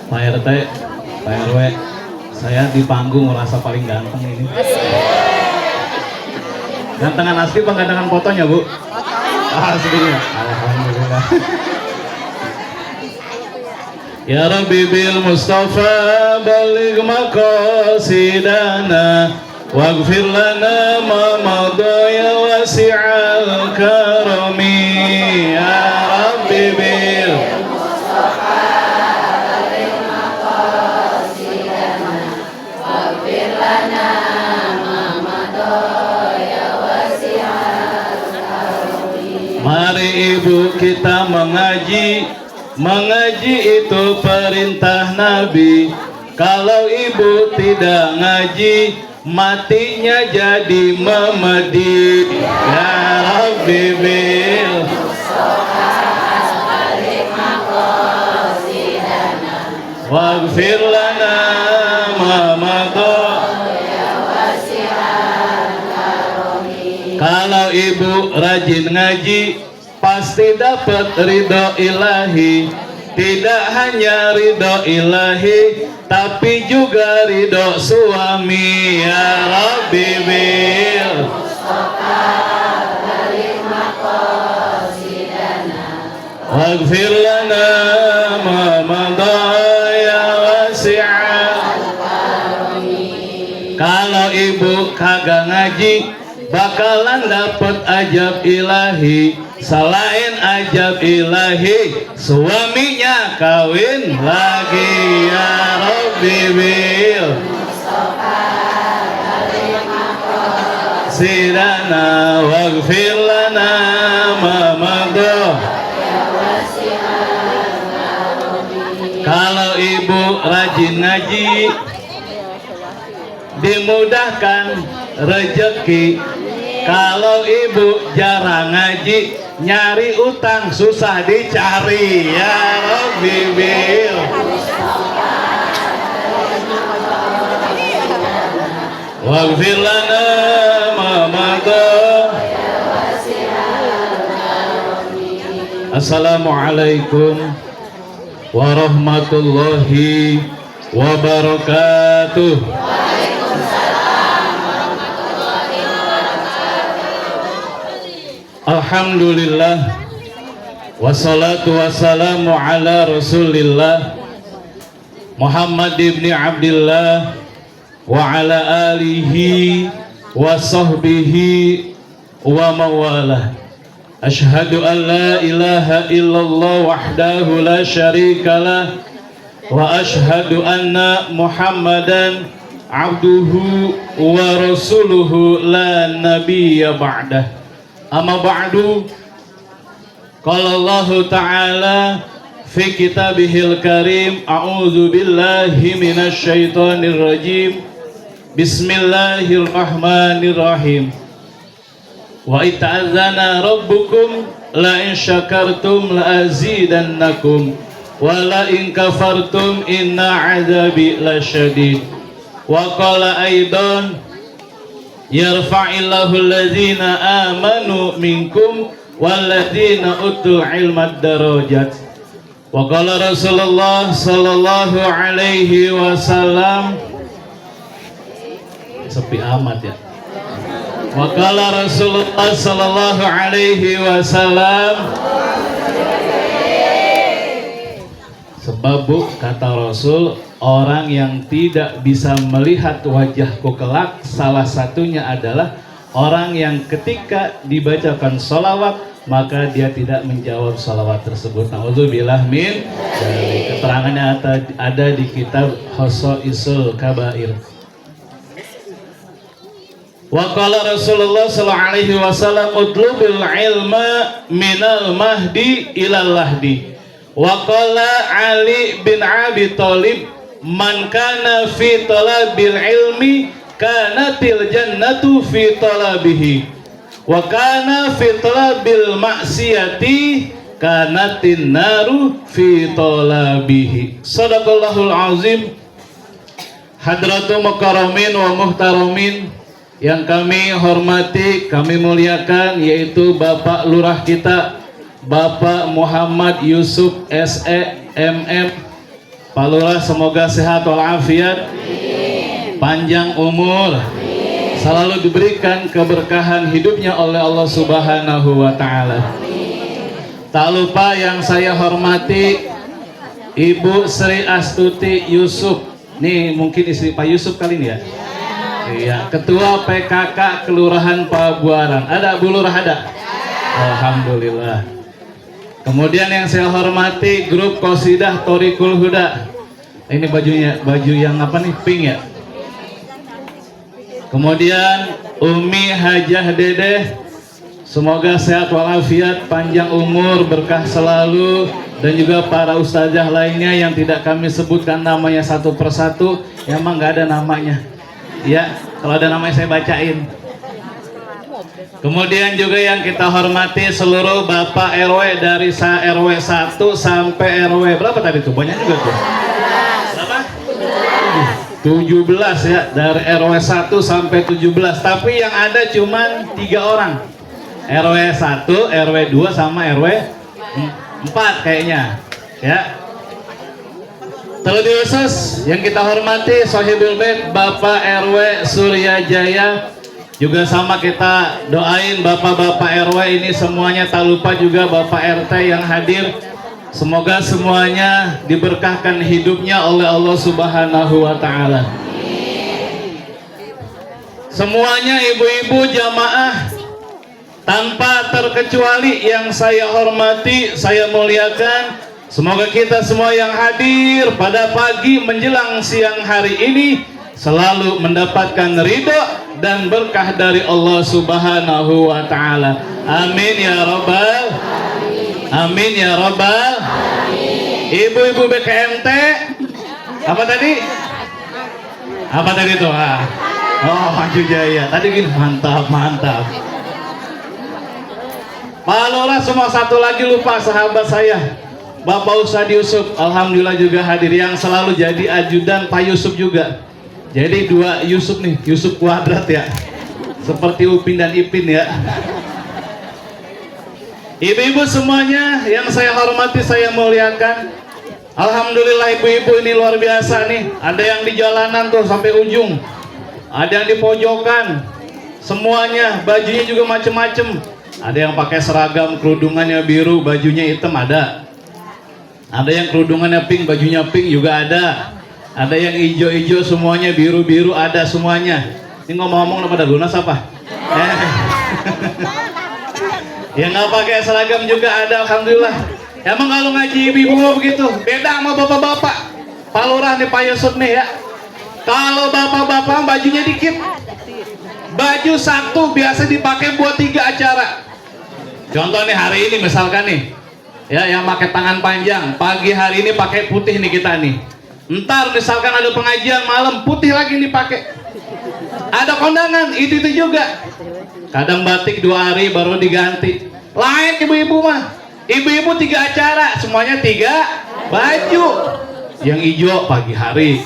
Pak RT, Pak RW, saya di panggung merasa paling ganteng ini. Gantengan asli apa gantengan fotonya, Bu? Aslinya. Alhamdulillah. Ya Rabbi bil Mustafa baligh maqasidana waghfir lana ma madha ya wasi'al karami. Ya Rabbi bil Mustafa baligh maqasidana waghfir lana ma madha ya wasi'al karami. Mari ibu kita mengaji. Mengaji itu perintah Nabi. Kalau ibu tidak ngaji, matinya jadi memedi. Ya Rabbi bil Mustafa baligh maqasidana waghfir lana ma madha ya wasi'al karami. Kalau ibu rajin ngaji, pasti dapat ridho ilahi. Tidak hanya ridho ilahi, tapi juga ridho suami. Ya Rabbi bil Mustafa baligh maqasidana waghfir lana ma madha ya wasi'al karami. Kalau ibu kagak ngaji, bakalan dapat ajab ilahi. Selain ajab ilahi, suaminya kawin lagi. Ya Rabbi bil Mustafa baligh maqasidana waghfir lana ma madha ya wasi'al karami. Kalau ibu rajin ngaji, dimudahkan rezeki. Kalau ibu jarang ngaji, nyari utang susah dicari. Ya Rabbi bil waghfir lana ma madha. Assalamualaikum warahmatullahi wabarakatuh. Alhamdulillah, wassalatu wassalamu ala rasulillah Muhammad ibn Abdillah wa ala alihi wa sahbihi wa mawalah. Ashhadu an la ilaha illallah wahdahu la syarikalah wa ashhadu anna Muhammadan abduhu wa rasuluhu la nabiyya ba'dah. Amma ba'du, qala Allah ta'ala fi kitabihil karim, a'udzu billahi minasy syaithanir rajim. Bismillahirrahmanirrahim. Wa ita'adzana rabbukum la in syakartum la azidannakum wa la in kafartum inna 'adzabi lasyadid. Wa qala aidan yarfa'illahu alladhina amanu minkum walladhina utul ilmad darajat. Wa qala Rasulullah sallallahu alaihi wasallam, sepi amat ya. Wa qala Rasulullah sallallahu alaihi wasallam, sebab kata Rasul, orang yang tidak bisa melihat wajahku kelak, salah satunya adalah orang yang ketika dibacakan sholawat maka dia tidak menjawab sholawat tersebut. Na'udzubillah min. Dari keterangannya ada di kitab Khosaisul Kabair. Wa qala Rasulullah sallallahu alaihi wasallam, utlubil ilma minal mahdi ilal lahdi. Wa qala Ali bin Abi Thalib, man kana fi talabil ilmi kanatil jannatu fi talabihi wa kana fi talabil maksiyati kanatin naru fi talabihi. Sadaqallahul azim. Hadratul mukarramin wa muhtaramin yang kami hormati, kami muliakan, yaitu Bapak Lurah kita, Bapak Muhammad Yusuf SE MM, Pak Lurah semoga sehat walafiat, panjang umur, selalu diberikan keberkahan hidupnya oleh Allah Subhanahu wa Ta'ala. Tak lupa yang saya hormati Ibu Sri Astuti Yusuf. Nih mungkin istri Pak Yusuf kali ini ya. Iya, Ketua PKK Kelurahan Pabuaran. Ada Bu Lurah ada? Alhamdulillah. Kemudian yang saya hormati grup Qosidah Thoriqul Huda. Ini bajunya, baju yang apa nih? Pink ya. Kemudian Umi Hajah Dedeh, semoga sehat walafiat, panjang umur, berkah selalu, dan juga para ustazah lainnya yang tidak kami sebutkan namanya satu persatu, emang nggak ada namanya. Ya, kalau ada namanya saya bacain. Kemudian juga yang kita hormati seluruh Bapak RW dari RW 1 sampai RW berapa tadi tuh? Banyak juga tuh. Berapa? 17 ya, dari RW 1 sampai 17, tapi yang ada cuman 3 orang, RW 1, RW 2 sama RW 4 kayaknya ya. Terlebih khusus yang kita hormati Sohibul Bait Bapak RW Surya Jaya, juga sama kita doain bapak-bapak RW ini semuanya, tak lupa juga Bapak RT yang hadir. Semoga semuanya diberkahkan hidupnya oleh Allah Subhanahu wa Ta'ala. Semuanya ibu-ibu jamaah tanpa terkecuali yang saya hormati, saya muliakan. Semoga kita semua yang hadir pada pagi menjelang siang hari ini selalu mendapatkan ridho dan berkah dari Allah Subhanahu wa Ta'ala. Amin ya Rabbal. Amin ya Rabbal. Ibu-ibu BKMT apa tadi? Apa tadi tuh? Oh, Maju Jaya. Tadi gini, mantap, mantap. Pak Lurah semua, satu lagi lupa sahabat saya, Bapak Ustadz Yusuf, alhamdulillah juga hadir, yang selalu jadi ajudan Pak Yusuf juga. Jadi dua Yusuf nih, Yusuf kuadrat ya. Seperti Upin dan Ipin ya. Ibu-ibu semuanya yang saya hormati, saya muliakan. Alhamdulillah ibu-ibu ini luar biasa nih. Ada yang di jalanan tuh sampai ujung, ada yang di pojokan. Semuanya bajunya juga macem-macem. Ada yang pakai seragam, kerudungannya biru, bajunya hitam ada. Ada yang kerudungannya pink, bajunya pink juga ada. Ada yang hijau-hijau, semuanya biru-biru ada semuanya. Ini ngomong-ngomong pada lunas apa? Yang nggak pakai seragam juga ada, alhamdulillah. Emang kalau ngaji ibu-ibu begitu, beda sama bapak-bapak. Pak Lurah nih, Pak Yusuf nih ya. Kalau bapak-bapak bajunya dikit, baju satu biasa dipakai buat 3 acara. Contoh nih hari ini misalkan nih, ya yang pakai tangan panjang, pagi hari ini pakai putih nih kita nih. Ntar misalkan ada pengajian malam, putih lagi dipakai. Ada kondangan, itu juga. Kadang batik 2 hari baru diganti. Lain ibu-ibu mah, ibu-ibu 3 acara, semuanya 3 baju. Yang hijau pagi hari,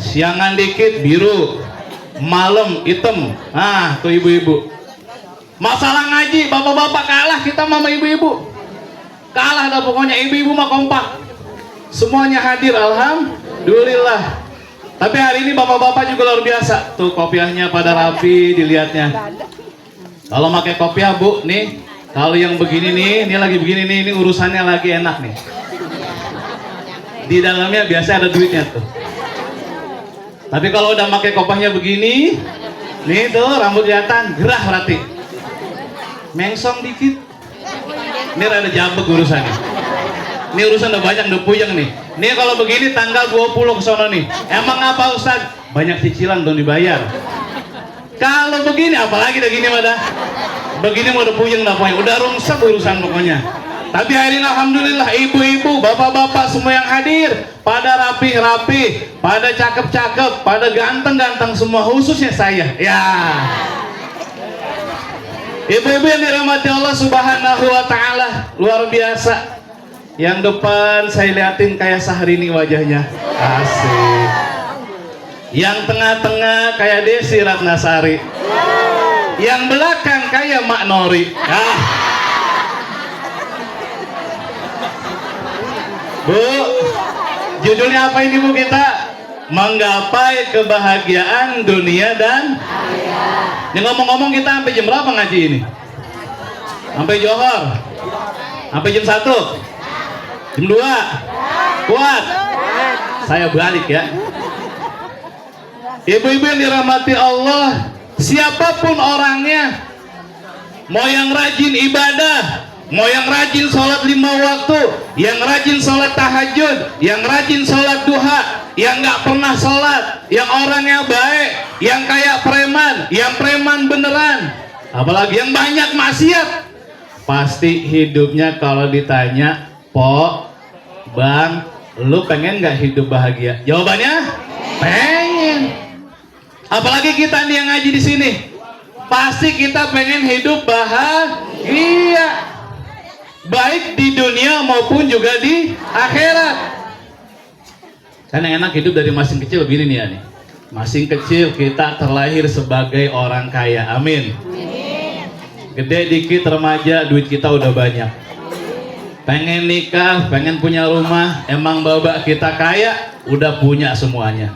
siangan dikit biru, malam hitam. Nah tuh ibu-ibu. Masalah ngaji, bapak-bapak kalah kita sama ibu-ibu. Kalah dah pokoknya, ibu-ibu mah kompak. Semuanya hadir, alhamdulillah. Tapi hari ini bapak-bapak juga luar biasa. Tuh kopiahnya pada rapi dilihatnya. Kalau pakai kopiah Bu, nih kalau yang begini nih, ini lagi begini nih, ini urusannya lagi enak nih. Di dalamnya biasa ada duitnya tuh. Tapi kalau udah pakai kopiahnya begini, nih tuh rambut kelihatan, gerah berarti. Mengsong dikit. Ini rada jambek urusannya. Ini urusan udah banyak, udah puyeng nih. Nih kalau begini tanggal 20 ke sono nih. Emang apa Ustaz? Banyak cicilan belum dibayar. Kalau begini apalagi dah gini pada. Begini mau udah puyeng dah pokoknya. Udah rungsek urusan pokoknya. Tapi hari ini alhamdulillah ibu-ibu, bapak-bapak semua yang hadir pada rapi-rapi, pada cakep-cakep, pada ganteng-ganteng semua, khususnya saya. Ya. Ibu-ibu yang dirahmati Allah Subhanahu wa Ta'ala, luar biasa. Yang depan saya liatin kayak Syahrini wajahnya, asik. Yang tengah-tengah kayak Desi Ratnasari. Yang belakang kayak Mak Nori. Bu, Judulnya apa ini Bu kita? Menggapai kebahagiaan dunia dan akhirat. Ini ngomong-ngomong kita sampai jam berapa ngaji ini? Sampai Johor? Sampai jam 1? Jam 2? Kuat? Saya balik ya. Ibu-ibu yang dirahmati Allah, siapapun orangnya, mau yang rajin ibadah, mau yang rajin sholat 5 waktu, yang rajin sholat tahajud, yang rajin sholat duha, yang nggak pernah sholat, yang orangnya baik, yang kayak preman, yang preman beneran, apalagi yang banyak maksiat, pasti hidupnya kalau ditanya, "Po, Bang, lu pengen nggak hidup bahagia?" Jawabannya pengen. Apalagi kita nih yang ngaji di sini, pasti kita pengen hidup bahagia, baik di dunia maupun juga di akhirat. Kan yang enak hidup dari masing kecil begini nih ya nih. Masing kecil kita terlahir sebagai orang kaya, amin. Gede dikit remaja, duit kita udah banyak. Pengen nikah, pengen punya rumah, emang babak kita kaya, udah punya semuanya.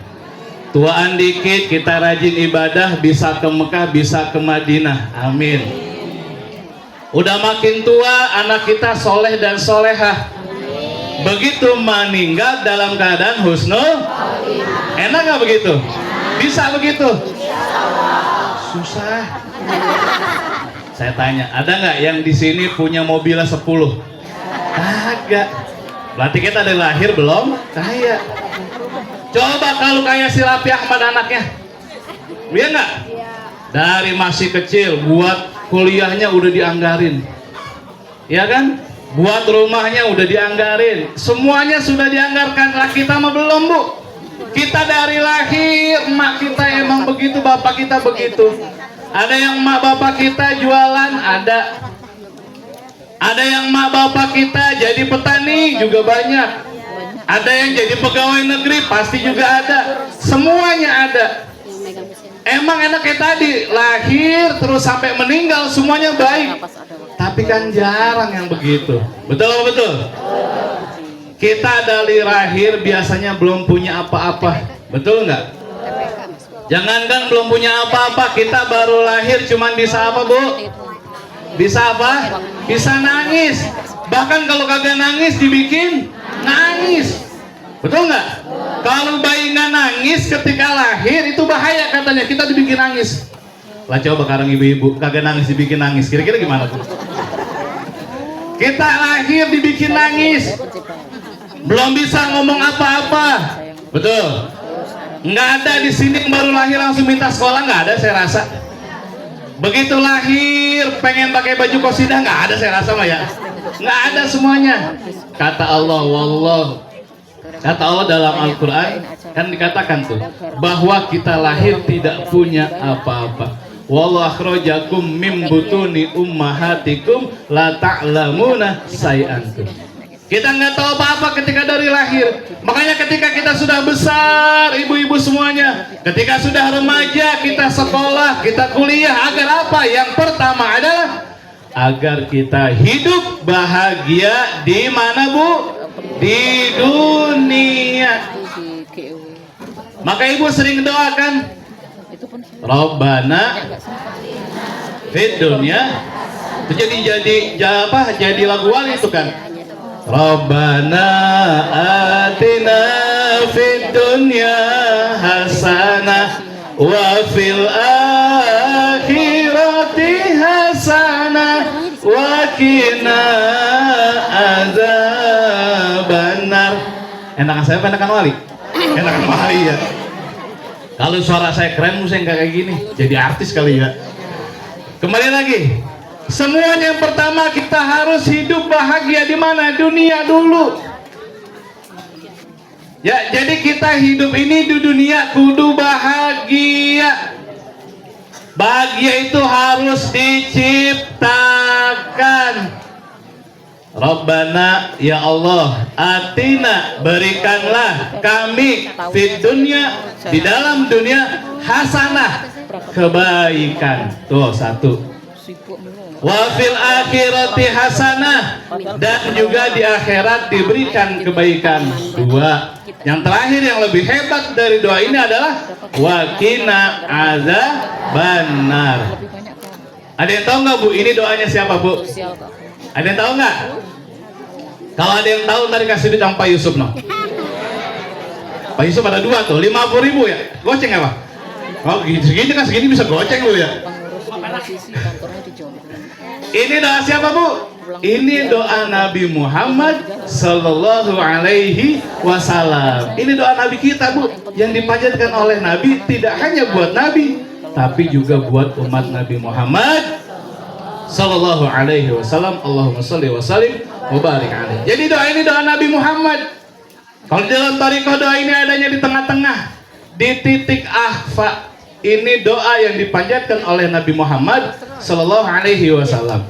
Tuaan dikit kita rajin ibadah, bisa ke Mekah, bisa ke Madinah, amin. Udah makin tua, anak kita soleh dan solehah. Begitu meninggal dalam keadaan husnul, enak gak begitu? Bisa begitu? Susah. Saya tanya, ada nggak yang di sini punya mobil 10? Agak. Berarti kita dari lahir belum kaya. Coba kalau kayak si Raffi Ahmad anaknya, iya nggak? Dari masih kecil buat kuliahnya udah dianggarin, ya kan? Buat rumahnya udah dianggarin, semuanya sudah dianggarkan. Lah kita mah belum Bu. Kita dari lahir, emak kita emang begitu, bapak kita begitu. Ada yang emak bapak kita jualan, ada. Ada yang emak bapak kita jadi petani juga banyak. Ada yang jadi pegawai negeri pasti juga ada. Semuanya ada. Emang enaknya tadi lahir terus sampai meninggal semuanya baik. Tapi kan jarang yang begitu. Betul apa betul? Kita dari lahir biasanya belum punya apa-apa. Betul nggak? Jangankan belum punya apa-apa, kita baru lahir cuman bisa apa Bu? Bisa apa? Bisa nangis. Bahkan kalau kagak nangis dibikin nangis. Betul nggak? Kalau bayi nggak nangis ketika lahir itu bahaya katanya, kita dibikin nangis. Lah coba sekarang ibu-ibu kagak nangis dibikin nangis, kira-kira gimana tuh? Kita lahir dibikin nangis, belum bisa ngomong apa-apa. Betul? Nggak ada di sini yang baru lahir langsung minta sekolah, nggak ada saya rasa. Begitu lahir pengen pakai baju qasidah, nggak ada saya rasa mah ya. Nggak ada semuanya. Kata Allah, wallah. Kata Allah dalam Al-Quran kan dikatakan tuh bahwa kita lahir tidak punya apa-apa. Wallahu akhrajakum min butuni ummahatikum la ta'lamuna say'an. Kita nggak tahu apa-apa ketika dari lahir. Makanya ketika kita sudah besar, ibu-ibu semuanya, ketika sudah remaja, kita sekolah, kita kuliah, agar apa? Yang pertama adalah agar kita hidup bahagia di mana Bu? Di dunia. Maka ibu sering doakan, Rabbana fid dunya. Itu jadi lagu wali itu kan. Rabbana atina fid dunya hasanah wa fil akhirati hasanah wa qina adzabannar. Enakan saya apa enakan wali? Enakan wali ya. Kalau suara saya keren, saya nggak kayak gini. Jadi artis kali ya. Kembali lagi. Semuanya yang pertama kita harus hidup bahagia di mana? Dunia dulu. Ya, jadi kita hidup ini di dunia kudu bahagia. Bahagia itu harus diciptakan. Rabbana ya Allah, atina berikanlah kami fid dunya, di dalam dunia hasanah, kebaikan. Tuh satu. wa fil akhirati hasanah, dan juga di akhirat diberikan kebaikan. Dua. Yang terakhir yang lebih hebat dari doa ini adalah wa qina adzabannar. Ada yang tahu nggak Bu, ini doanya siapa Bu? Ada yang tahu nggak? Kalau ada yang tahu tadi kasih duit sama Pak Yusuf no. Pak Yusuf ada dua tuh, 50.000 ya. Goceng apa? Oh segini kan, segini bisa goceng lu ya. Ini doa siapa Bu? Ini doa Nabi Muhammad Sallallahu Alaihi Wasallam. Ini doa Nabi kita Bu, yang dipanjatkan oleh Nabi tidak hanya buat Nabi, tapi juga buat umat Nabi Muhammad Sallallahu Alaihi Wasallam. Allahumma sholli wa sallim wa barik alaihi. Jadi doa ini doa Nabi Muhammad. Kalau dalam tariqah doa ini adanya di tengah-tengah, di titik akhfa. Ini doa yang dipanjatkan oleh Nabi Muhammad Sallallahu Alaihi Wasallam.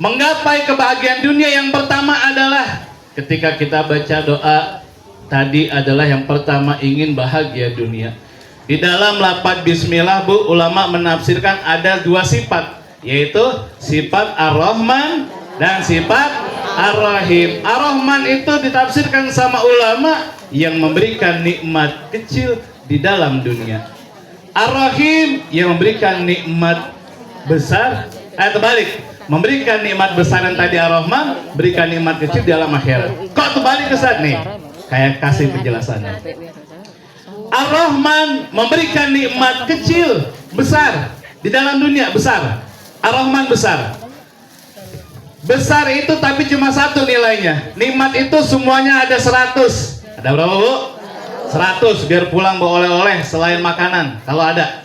Menggapai kebahagiaan dunia yang pertama adalah ketika kita baca doa tadi adalah yang pertama ingin bahagia dunia. Di dalam lafaz bismillah Bu, ulama menafsirkan ada dua sifat, yaitu sifat Ar-Rahman dan sifat Ar-Rahim. Ar-Rahman itu ditafsirkan sama ulama yang memberikan nikmat kecil di dalam dunia. Ar-Rahim yang memberikan nikmat besar, terbalik, memberikan nikmat besar yang tadi Ar-Rahman, berikan nikmat kecil di dalam akhirat. Kok terbalik Ustaz nih? Kayak kasih penjelasannya. Ar-Rahman memberikan nikmat kecil besar di dalam dunia, besar. Ar-Rahman besar. Besar itu tapi cuma satu nilainya. Nikmat itu semuanya ada 100. Ada berapa Bu? 100 biar pulang bawa oleh-oleh selain makanan kalau ada.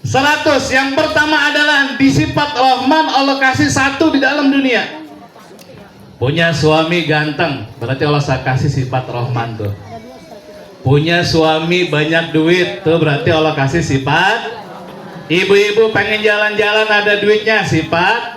100. Yang pertama adalah di sifat Rahman, Allah kasih satu di dalam dunia. Punya suami ganteng, berarti Allah kasih sifat Rahman tuh. Punya suami banyak duit, tuh berarti Allah kasih sifat. Ibu-ibu pengen jalan-jalan ada duitnya, sifat